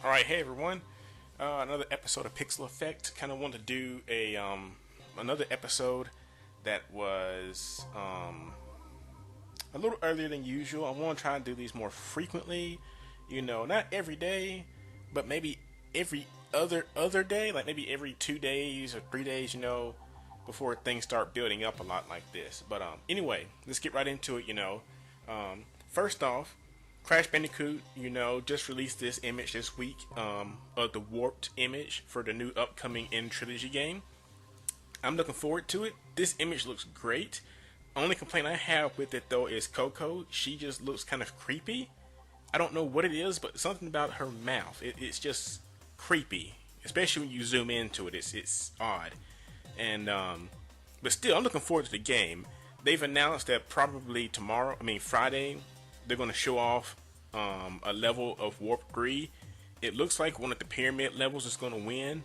Alright, hey everyone. Another episode of Pixel Effect. Kind of want to do a another episode that was a little earlier than usual. I want to try and do these more frequently. You know, not every day, but maybe every other day, like maybe every 2 days or 3 days. You know, before things start building up a lot like this. But anyway, let's get right into it. First off, Crash Bandicoot, just released this image this week of the warped image for the new upcoming End Trilogy game. I'm looking forward to it. This image looks great. Only complaint I have with it though is Coco. She just looks kind of creepy. I don't know what it is, but something about her mouth. It's just creepy, especially when you zoom into it. It's odd, and but still, I'm looking forward to the game. They've announced that probably Friday, they're going to show off a level of Warp 3. It looks like one of the pyramid levels is going to win.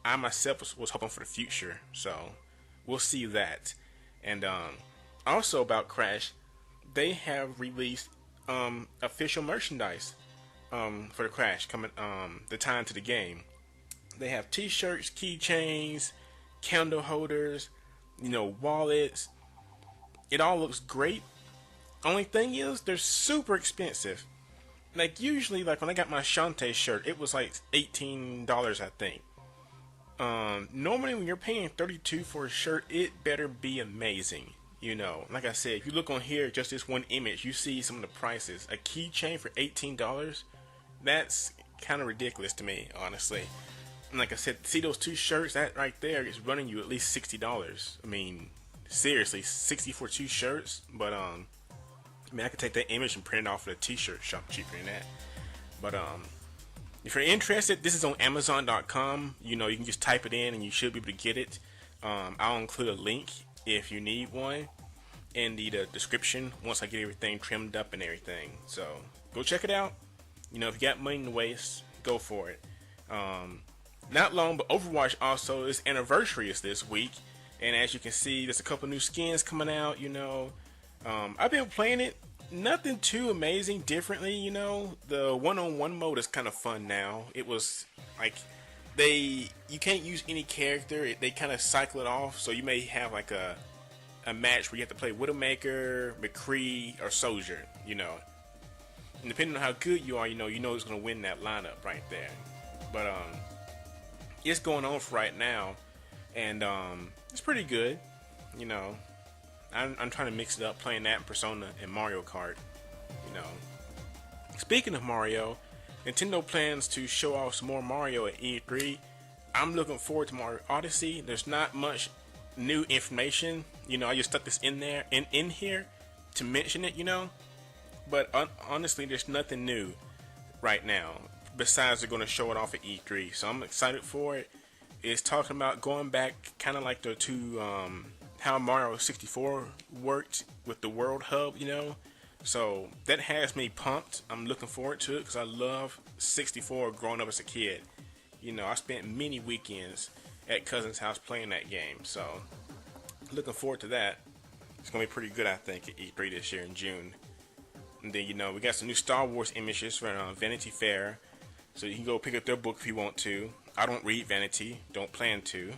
I myself was hoping for the future, so we'll see that. And also about Crash, they have released official merchandise for the Crash coming the time to the game. They have t-shirts, keychains, candle holders, wallets. It all looks great. Only thing is, they're super expensive. Like usually, like when I got my Shantae shirt, it was like $18, I think. Normally when you're paying $32 for a shirt, it better be amazing. Like I said, if you look on here, just this one image, you see some of the prices. A keychain for $18, that's kind of ridiculous to me, honestly. And like I said, see those two shirts, that right there is running you at least $60. I mean, seriously, $60 for two shirts. But I could take that image and print it off at a t-shirt shop cheaper than that. But if you're interested, this is on Amazon.com. You can just type it in and you should be able to get it. I'll include a link if you need one in the description once I get everything trimmed up and everything. So go check it out. If you got money to waste, go for it. Not long, but Overwatch also, its anniversary is this week. And as you can see, there's a couple new skins coming out, I've been playing it, nothing too amazing differently, The one-on-one mode is kind of fun now. It was like you can't use any character. They kind of cycle it off, so you may have like a match where you have to play Widowmaker, McCree, or Soldier, And depending on how good you are, you know who's going to win that lineup right there. But it's going on for right now, and it's pretty good, I'm trying to mix it up, playing that in Persona and Mario Kart. Speaking of Mario, Nintendo plans to show off some more Mario at E3. I'm looking forward to Mario Odyssey. There's not much new information. I just stuck this in there in here to mention it. But honestly, there's nothing new right now besides they're going to show it off at E3. So I'm excited for it. It's talking about going back, kind of like to how Mario 64 worked with the World Hub, So that has me pumped. I'm looking forward to it because I love 64 growing up as a kid. I spent many weekends at cousin's house playing that game. So looking forward to that. It's going to be pretty good, I think, at E3 this year in June. And then, we got some new Star Wars images from Vanity Fair. So you can go pick up their book if you want to. I don't read Vanity. Don't plan to.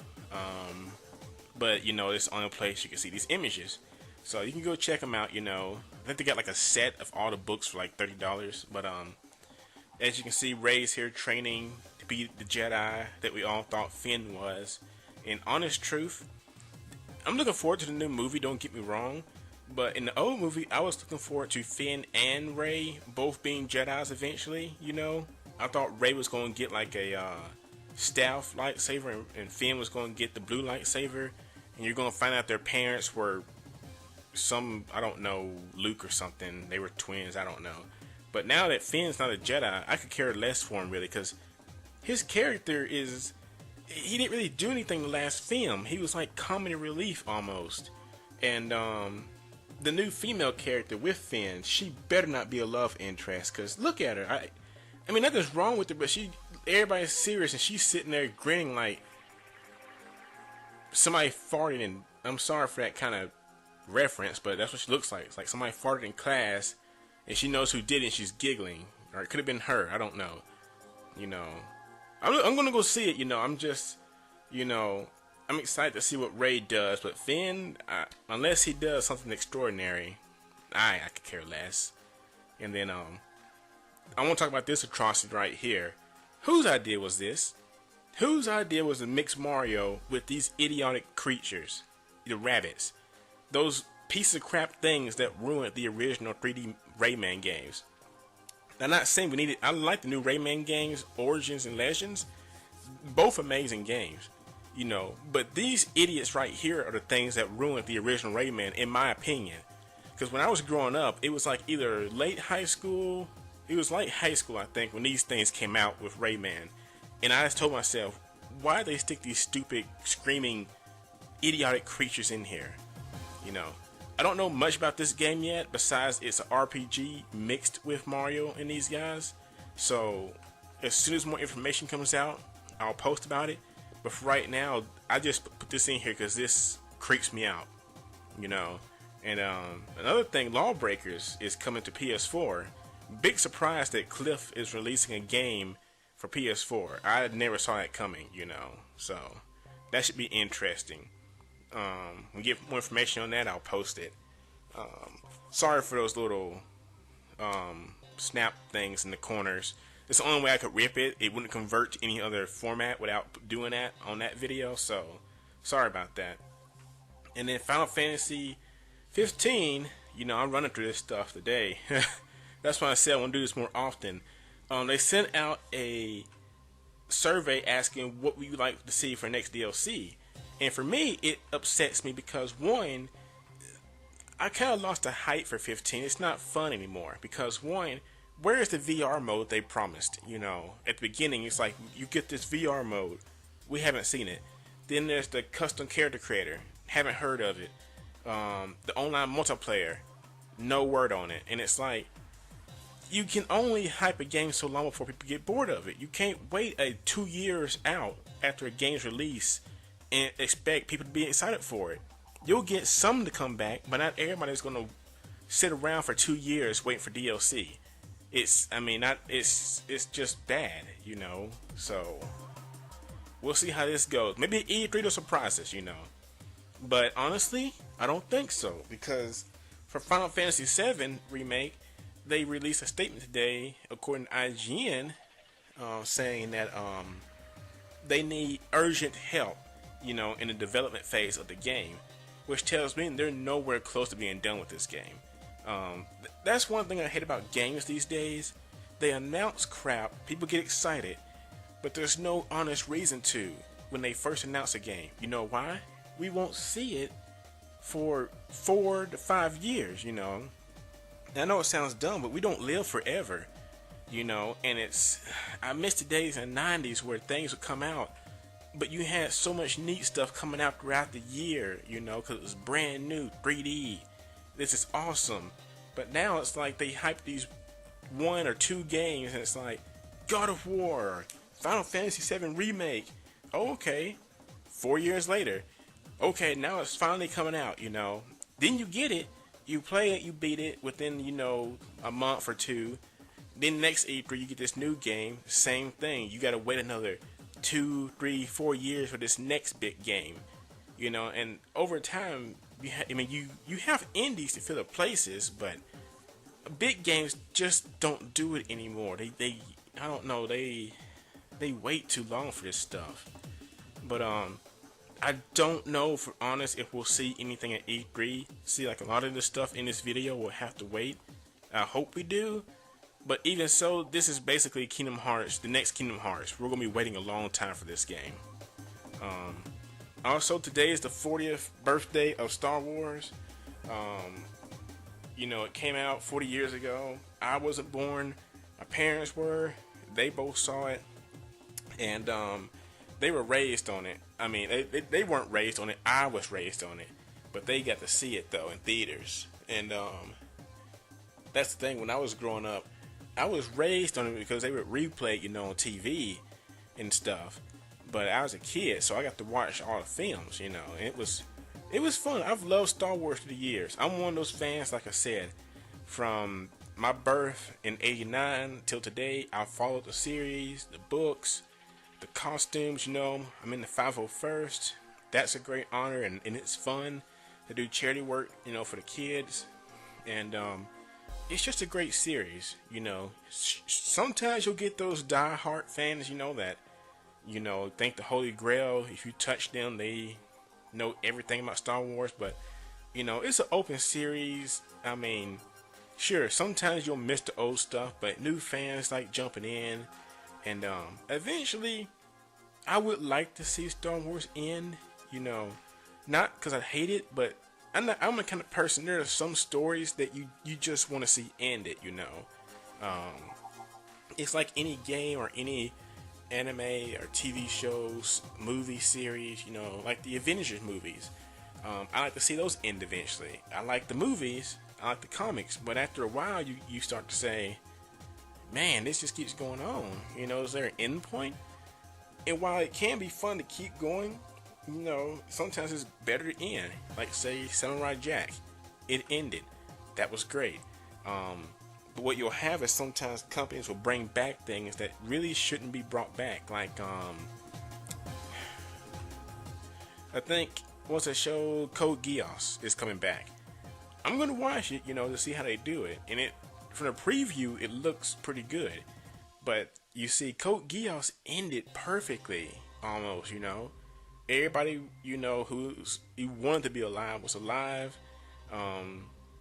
But it's the only place you can see these images, so you can go check them out. I think they got like a set of all the books for like $30. But as you can see, Rey's here training to be the Jedi that we all thought Finn was. And honest truth, I'm looking forward to the new movie. Don't get me wrong, but in the old movie, I was looking forward to Finn and Rey both being Jedis eventually. I thought Rey was going to get like a stealth lightsaber, and Finn was going to get the blue lightsaber. And you're going to find out their parents were I don't know, Luke or something. They were twins, I don't know. But now that Finn's not a Jedi, I could care less for him, really, because his character he didn't really do anything the last film. He was like comedy relief almost. And the new female character with Finn, she better not be a love interest, because look at her. I mean, nothing's wrong with her, but everybody's serious, and she's sitting there grinning like somebody farted. And I'm sorry for that kind of reference, but that's what she looks like. It's like somebody farted in class and she knows who did it and she's giggling. Or it could have been her, I don't know. You know, I'm gonna go see it. You know, I'm just, you know, I'm excited to see what Ray does. But Finn, unless he does something extraordinary, I could care less. And then I want to talk about this atrocity right here. Whose idea was this? Whose idea was to mix Mario with these idiotic creatures, the Rabbids, those pieces of crap things that ruined the original 3D Rayman games? I'm not saying we need it. I like the new Rayman games, Origins and Legends, both amazing games, you know. But these idiots right here are the things that ruined the original Rayman, in my opinion. Because when I was growing up, it was like either late high school. It was late high school, I think, when these things came out with Rayman. And I just told myself, why do they stick these stupid, screaming, idiotic creatures in here? You know, I don't know much about this game yet, besides it's an RPG mixed with Mario and these guys. So, as soon as more information comes out, I'll post about it. But for right now, I just put this in here because this creeps me out, you know. And another thing, Lawbreakers is coming to PS4. Big surprise that Cliff is releasing a game for PS4. I never saw that coming, you know. So that should be interesting. When we get more information on that, I'll post it. Sorry for those little snap things in the corners. It's the only way I could rip it. It wouldn't convert to any other format without doing that on that video. So sorry about that. And then Final Fantasy 15, you know, I'm running through this stuff today. That's why I said I want to do this more often. They sent out a survey asking what we would like to see for next DLC. And for me, it upsets me because, one, I kind of lost the hype for 15. It's not fun anymore. Because, one, where is the VR mode they promised? You know, at the beginning, it's like, you get this VR mode. We haven't seen it. Then there's the custom character creator. Haven't heard of it. The online multiplayer. No word on it. And it's like, you can only hype a game so long before people get bored of it. You can't wait 2 years out after a game's release and expect people to be excited for it. You'll get some to come back, but not everybody's going to sit around for 2 years waiting for DLC. It's just bad, you know. So we'll see how this goes. Maybe E3 will surprise us, you know. But honestly, I don't think so, because for Final Fantasy 7 remake, they released a statement today, according to IGN, saying that they need urgent help, you know, in the development phase of the game, which tells me they're nowhere close to being done with this game. That's one thing I hate about games these days. They announce crap, people get excited, but there's no honest reason to when they first announce a game. You know why? We won't see it for 4 to 5 years, you know. I know it sounds dumb, but we don't live forever, you know. And I miss the days in the 90s where things would come out, but you had so much neat stuff coming out throughout the year, you know, because it was brand new, 3D. This is awesome. But now it's like they hype these 1 or 2 games, and it's like God of War, Final Fantasy 7 remake. Oh, okay, 4 years later. Okay, now it's finally coming out, you know. Then you get it. You play it, you beat it within, you know, a month or 2. Then next E3 you get this new game, same thing. You gotta wait another 2, 3, 4 years for this next big game, you know. And over time, you have indies to fill up places, but big games just don't do it anymore. They I don't know, they wait too long for this stuff. But I don't know, for honest, if we'll see anything at E3. See, like a lot of the stuff in this video will have to wait. I hope we do. But even so, this is basically Kingdom Hearts, the next Kingdom Hearts. We're going to be waiting a long time for this game. Also, today is the 40th birthday of Star Wars. You know, it came out 40 years ago. I wasn't born. My parents were. They both saw it. And they were raised on it. I mean, they weren't raised on it. I was raised on it. But they got to see it, though, in theaters. And that's the thing. When I was growing up, I was raised on it because they would replay it, you know, on TV and stuff. But I was a kid, so I got to watch all the films, you know. And it was fun. I've loved Star Wars through the years. I'm one of those fans, like I said, from my birth in '89 till today, I followed the series, the books, the costumes. You know, I'm in the 501st. That's a great honor, and it's fun to do charity work, you know, for the kids. And it's just a great series. You know, sometimes you'll get those die-hard fans, you know, that, you know, think the Holy Grail, if you touch them, they know everything about Star Wars. But, you know, it's an open series. I mean, sure, sometimes you'll miss the old stuff, but new fans like jumping in. And eventually, I would like to see Star Wars end. You know, not because I hate it, but I'm the kind of person, there are some stories that you just want to see ended, you know. It's like any game or any anime or TV shows, movie series, you know, like the Avengers movies. I like to see those end eventually. I like the movies, I like the comics, but after a while you start to say, man, this just keeps going on. You know, is there an end point? And while it can be fun to keep going, you know, sometimes it's better to end. Like, say, Samurai Jack. It ended. That was great. But what you'll have is sometimes companies will bring back things that really shouldn't be brought back. Like, I think, what's a show? Code Geass is coming back. I'm going to watch it, you know, to see how they do it. And it, from the preview, it looks pretty good. But, you see, Code Geass ended perfectly, almost, you know. Everybody, you know, who wanted to be alive was alive.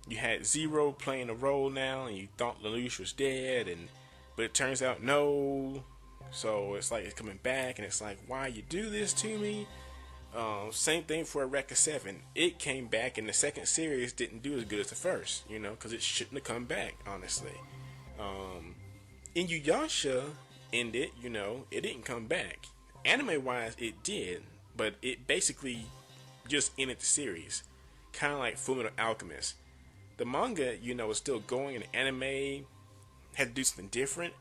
You had Zero playing a role now, and you thought Lelouch was dead, but it turns out no. So it's like it's coming back, and it's like, why you do this to me? Same thing for FF7. It came back, and the second series didn't do as good as the first, you know, because it shouldn't have come back, honestly. Inuyasha ended, you know, it didn't come back. Anime-wise, it did. But it basically just ended the series. Kind of like Fullmetal Alchemist. The manga, you know, is still going, and the anime had to do something different.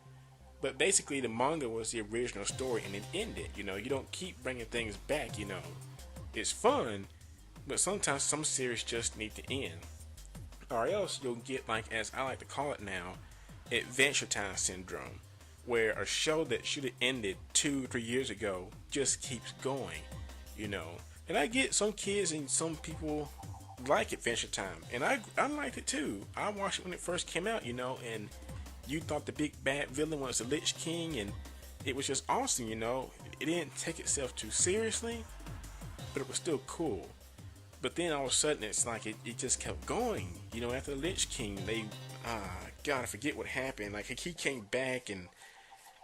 But basically, the manga was the original story, and it ended. You know, you don't keep bringing things back, you know. It's fun, but sometimes some series just need to end. Or else you'll get, like, as I like to call it now, Adventure Time syndrome. Where a show that should have ended 2 or 3 years ago just keeps going. You know, and I get some kids and some people like Adventure Time, and I liked it too. I watched it when it first came out, you know, and you thought the big bad villain was the Lich King, and it was just awesome, you know. It didn't take itself too seriously, but it was still cool. But then all of a sudden, it's like it just kept going, you know. After the Lich King, they God, I forget what happened. Like he came back, and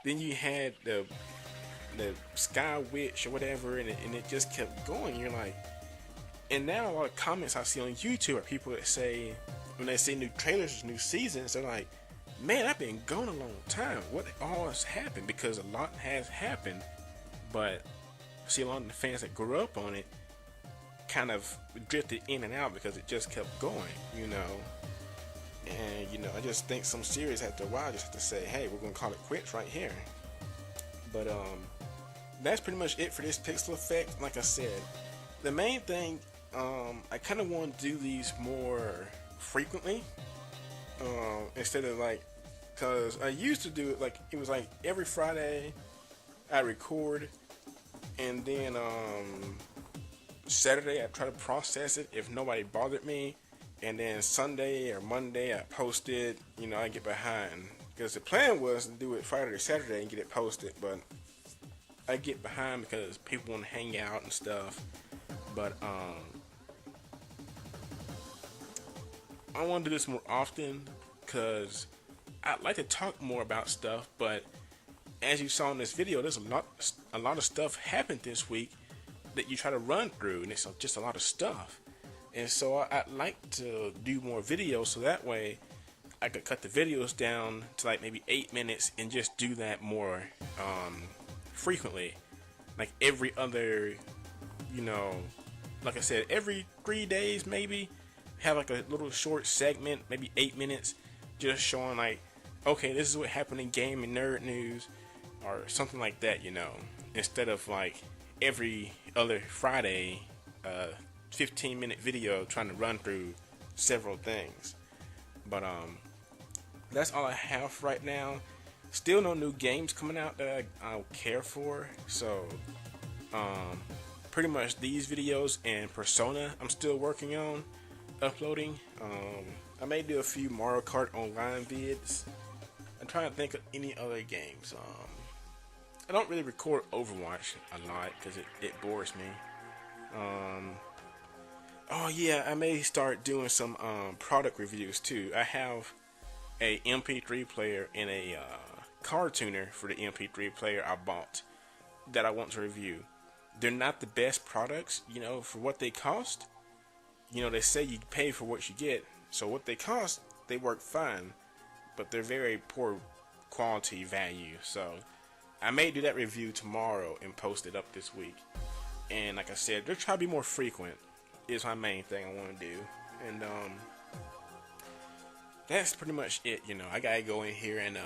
then you had the Sky Witch or whatever, and it just kept going. You're like, and now a lot of comments I see on YouTube are people that say, when they see new trailers, new seasons, they're like, man, I've been gone a long time. What all has happened? Because a lot has happened, but I see a lot of the fans that grew up on it kind of drifted in and out because it just kept going, you know. And, you know, I just think some series after a while just have to say, hey, we're going to call it quits right here. But, that's pretty much it for this Pixel Effect. Like I said, the main thing, I kind of want to do these more frequently, instead of like, cause I used to do it like, it was like every Friday I record, and then, Saturday I try to process it if nobody bothered me, and then Sunday or Monday I post it, you know, I get behind, because the plan was to do it Friday or Saturday and get it posted, but I get behind because people want to hang out and stuff. But I want to do this more often because I'd like to talk more about stuff. But as you saw in this video, there's a lot of stuff happened this week that you try to run through, and it's just a lot of stuff. And so I'd like to do more videos, so that way I could cut the videos down to like maybe 8 minutes and just do that more frequently, like every other, you know, like I said, every 3 days maybe, have like a little short segment, maybe 8 minutes, just showing like, okay, this is what happened in game and nerd news, or something like that, you know, instead of like every other Friday 15-minute video trying to run through several things. But that's all I have right now. Still no new games coming out that I care for. So pretty much these videos and Persona I'm still working on uploading. I may do a few Mario Kart online vids. I'm trying to think of any other games. I don't really record Overwatch a lot because it bores me. Oh yeah, I may start doing some product reviews too. I have a MP3 player and a car tuner for the MP3 player I bought that I want to review. They're not the best products, you know, for what they cost. You know, they say you pay for what you get, so what they cost, they work fine, but they're very poor quality value. So I may do that review tomorrow and post it up this week. And like I said, they'll try to be more frequent is my main thing I want to do. And that's pretty much it. You know, I gotta go in here and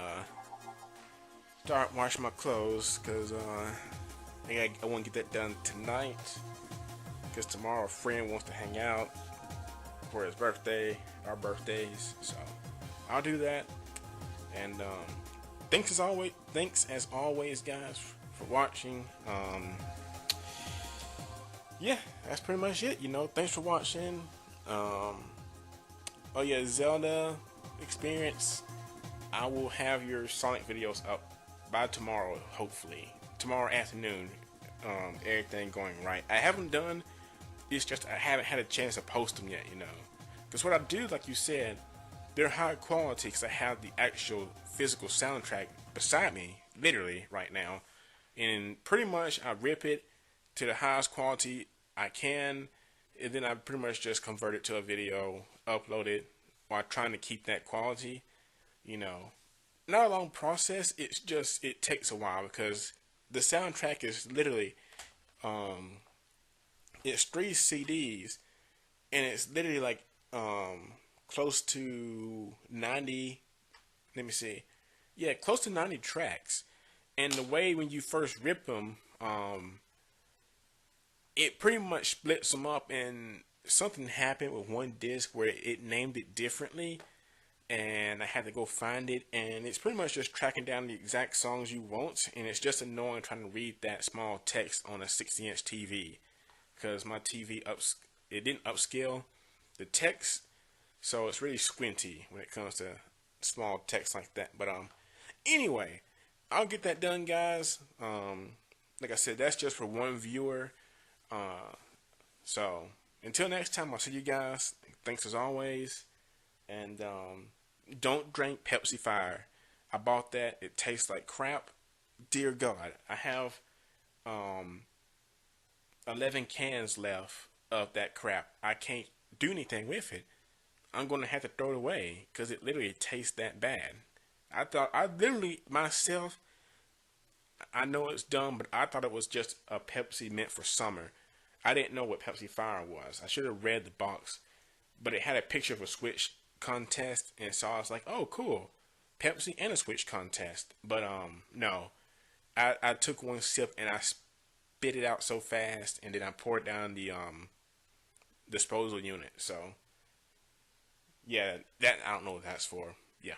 start washing my clothes because I want to get that done tonight. Because tomorrow a friend wants to hang out for his birthday, our birthdays. So I'll do that. And thanks as always, guys, for watching. Yeah, that's pretty much it. You know, thanks for watching. Oh yeah, Zelda experience. I will have your Sonic videos up by tomorrow, hopefully. Tomorrow afternoon. Everything going right. I haven't done. It's just I haven't had a chance to post them yet. You know, because what I do, like you said, they're high quality because I have the actual physical soundtrack beside me, literally right now, and pretty much I rip it to the highest quality I can, and then I pretty much just convert it to a video, upload it, while trying to keep that quality. You know, not a long process. It's just it takes a while because the soundtrack is literally it's 3 CDs, and it's literally like close to 90. Let me see. Yeah, close to 90 tracks. And the way when you first rip them, it pretty much splits them up, and something happened with one disc where it named it differently, and I had to go find it, and it's pretty much just tracking down the exact songs you want, and it's just annoying trying to read that small text on a 60-inch TV, because my TV it didn't upscale the text, so it's really squinty when it comes to small text like that. But anyway, I'll get that done, guys. Like I said, that's just for one viewer. So until next time, I'll see you guys. Thanks as always. And don't drink Pepsi Fire. I bought that. It tastes like crap. Dear God, I have 11 cans left of that crap. I can't do anything with it. I'm gonna have to throw it away because it literally tastes that bad. I literally myself, I know it's dumb, but I thought it was just a Pepsi meant for summer. I didn't know what Pepsi Fire was. I should have read the box, but it had a picture of a Switch contest, and so I was like, oh cool, Pepsi and a Switch contest. But no, I took one sip and I spit it out so fast, and then I poured down the disposal unit. So yeah, that I don't know what that's for. Yeah.